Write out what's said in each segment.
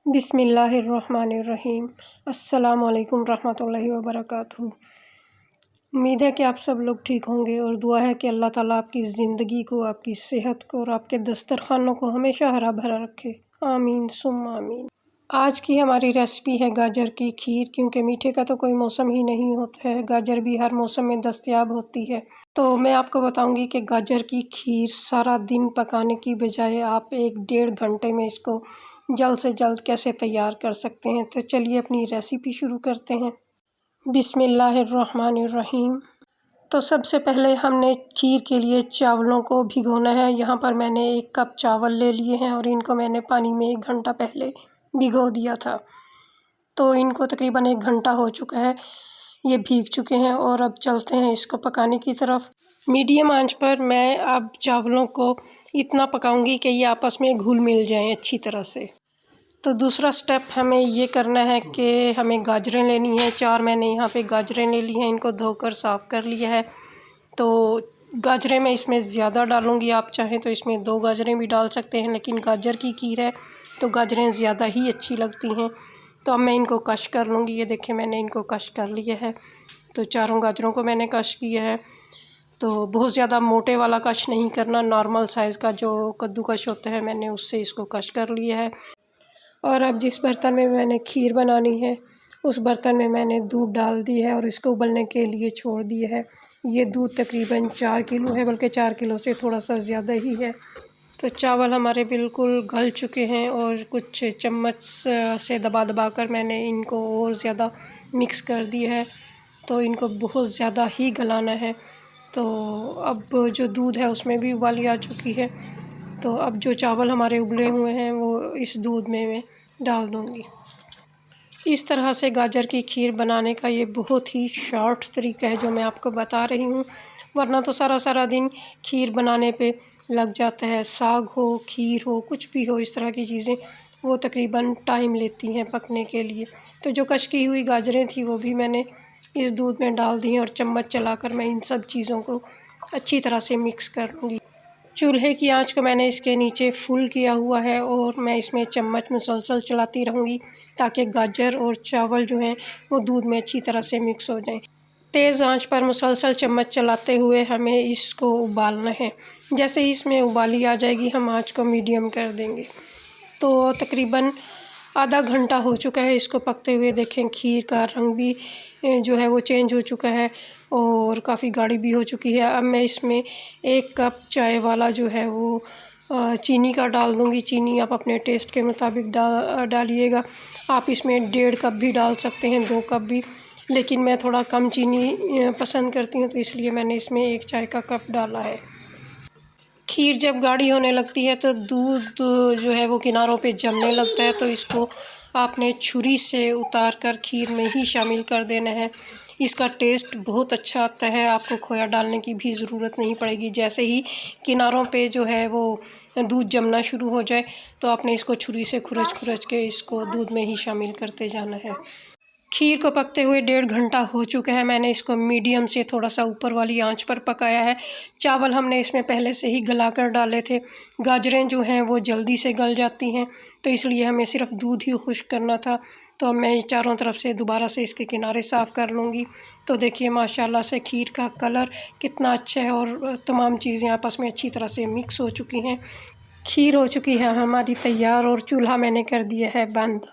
बिस्मिल्लाहिर्रहमानिर्रहीम। अस्सलामुअलैकुम रहमतुल्लाहि व बरकातुहू। उम्मीद है कि आप सब लोग ठीक होंगे और दुआ है कि अल्लाह ताला आपकी ज़िंदगी को, आपकी सेहत को और आपके दस्तरखानों को हमेशा हरा भरा रखे। आमीन सुम्मा आमीन। आज की हमारी रेसिपी है गाजर की खीर। क्योंकि मीठे का तो कोई मौसम ही नहीं होता है, गाजर भी हर मौसम में दस्तयाब होती है। तो मैं आपको बताऊंगी कि गाजर की खीर सारा दिन पकाने की बजाय आप 1-1.5 घंटे में इसको जल्द से जल्द कैसे तैयार कर सकते हैं। तो चलिए अपनी रेसिपी शुरू करते हैं। बिस्मिल्लाहिर्रहमानिर्रहीम। तो सबसे पहले हमने खीर के लिए चावलों को भिगोना है। यहाँ पर मैंने 1 कप चावल ले लिए हैं और इनको मैंने पानी में 1 घंटा पहले भिगो दिया था। तो इनको तकरीबन 1 घंटा हो चुका है, ये भीग चुके हैं। और अब चलते हैं इसको पकाने की तरफ। मीडियम आंच पर मैं अब चावलों को इतना पकाऊंगी कि ये आपस में घुल मिल जाएं अच्छी तरह से। तो दूसरा स्टेप हमें ये करना है कि हमें गाजरें लेनी है। 4 मैंने यहाँ पे गाजरें ले ली हैं, इनको धोकर साफ़ कर लिया है। तो गाजरें मैं इसमें ज़्यादा डालूँगी, आप चाहें तो इसमें 2 गाजरें भी डाल सकते हैं, लेकिन गाजर की खीर है तो गाजरें ज़्यादा ही अच्छी लगती हैं। तो अब मैं इनको कश कर लूँगी। ये देखें मैंने इनको कश कर लिया है। तो चारों गाजरों को मैंने कश किया है। तो बहुत ज़्यादा मोटे वाला कश नहीं करना, नॉर्मल साइज़ का जो कद्दूकश होता है मैंने उससे इसको कश कर लिया है। और अब जिस बर्तन में मैंने खीर बनानी है उस बर्तन में मैंने दूध डाल दी है और इसको उबलने के लिए छोड़ दिया है। ये दूध तकरीबन 4 किलो है, बल्कि 4 किलो से थोड़ा सा ज़्यादा ही है। तो चावल हमारे बिल्कुल गल चुके हैं और कुछ चम्मच से दबा दबा कर मैंने इनको और ज़्यादा मिक्स कर दिया है। तो इनको बहुत ज़्यादा ही गलाना है। तो अब जो दूध है उसमें भी उबाली आ चुकी है। तो अब जो चावल हमारे उबले हुए हैं वो इस दूध में मैं डाल दूँगी। इस तरह से गाजर की खीर बनाने का ये बहुत ही शॉर्ट तरीका है जो मैं आपको बता रही हूँ, वरना तो सारा सारा दिन खीर बनाने पे लग जाता है। साग हो, खीर हो, कुछ भी हो, इस तरह की चीज़ें वो तकरीबन टाइम लेती हैं पकने के लिए। तो जो कश की हुई गाजरें थी वो भी मैंने इस दूध में डाल दी हैं और चम्मच चलाकर मैं इन सब चीज़ों को अच्छी तरह से मिक्स कर लूँगी। चूल्हे की आंच को मैंने इसके नीचे फुल किया हुआ है और मैं इसमें चम्मच मुसलसल चलाती रहूँगी ताकि गाजर और चावल जो हैं वो दूध में अच्छी तरह से मिक्स हो जाएं। तेज़ आंच पर मुसलसल चम्मच चलाते हुए हमें इसको उबालना है। जैसे ही इसमें उबाली आ जाएगी हम आंच को मीडियम कर देंगे। तो तकरीबन आधा घंटा हो चुका है इसको पकते हुए। देखें खीर का रंग भी जो है वो चेंज हो चुका है और काफ़ी गाढ़ी भी हो चुकी है। अब मैं इसमें 1 कप चाय वाला जो है वो चीनी का डाल दूँगी। चीनी आप अपने टेस्ट के मुताबिक डालिएगा। आप इसमें 1.5 कप भी डाल सकते हैं, 2 कप भी, लेकिन मैं थोड़ा कम चीनी पसंद करती हूँ तो इसलिए मैंने इसमें 1 चाय का कप डाला है। खीर जब गाढ़ी होने लगती है तो दूध जो है वो किनारों पे जमने लगता है, तो इसको आपने छुरी से उतार कर खीर में ही शामिल कर देना है। इसका टेस्ट बहुत अच्छा आता है, आपको खोया डालने की भी ज़रूरत नहीं पड़ेगी। जैसे ही किनारों पे जो है वो दूध जमना शुरू हो जाए तो आपने इसको छुरी से खुरच के इसको दूध में ही शामिल करते जाना है। खीर को पकते हुए 1.5 घंटा हो चुका है। मैंने इसको मीडियम से थोड़ा सा ऊपर वाली आंच पर पकाया है। चावल हमने इसमें पहले से ही गला कर डाले थे। गाजरें जो हैं वो जल्दी से गल जाती हैं तो इसलिए हमें सिर्फ दूध ही खुश्क करना था। तो अब मैं चारों तरफ से दोबारा से इसके किनारे साफ़ कर लूँगी। तो देखिए माशाल्लाह से खीर का कलर कितना अच्छा है और तमाम चीज़ें आपस में अच्छी तरह से मिक्स हो चुकी हैं। खीर हो चुकी है हमारी तैयार और चूल्हा मैंने कर दिया है बंद।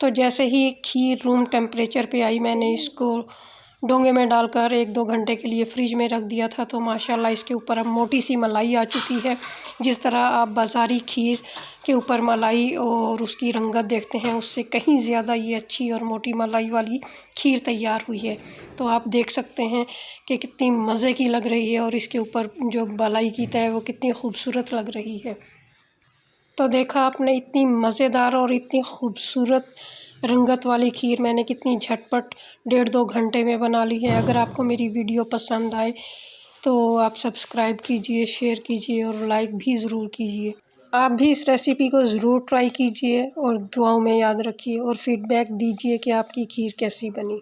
तो जैसे ही खीर रूम टेम्परेचर पे आई मैंने इसको डोंगे में डालकर 1-2 घंटे के लिए फ्रिज में रख दिया था। तो माशाल्लाह इसके ऊपर अब मोटी सी मलाई आ चुकी है। जिस तरह आप बाज़ारी खीर के ऊपर मलाई और उसकी रंगत देखते हैं उससे कहीं ज़्यादा ये अच्छी और मोटी मलाई वाली खीर तैयार हुई है। तो आप देख सकते हैं कि कितनी मज़े की लग रही है और इसके ऊपर जो मलाई की तय वो कितनी खूबसूरत लग रही है। तो देखा आपने इतनी मज़ेदार और इतनी खूबसूरत रंगत वाली खीर मैंने कितनी झटपट 1.5-2 घंटे में बना ली है। अगर आपको मेरी वीडियो पसंद आए तो आप सब्सक्राइब कीजिए, शेयर कीजिए और लाइक भी ज़रूर कीजिए। आप भी इस रेसिपी को ज़रूर ट्राई कीजिए और दुआओं में याद रखिए और फ़ीडबैक दीजिए कि आपकी खीर कैसी बनी।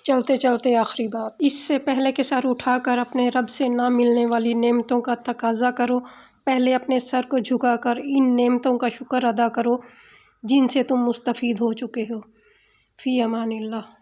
चलते चलते आखिरी बात, इससे पहले कि सर उठाकर अपने रब से ना मिलने वाली नेमतों का तकाज़ा करो, पहले अपने सर को झुकाकर इन नेमतों का शुक्र अदा करो जिनसे तुम मुस्तफ़ीद हो चुके हो। फ़ी अमानिल्लाह।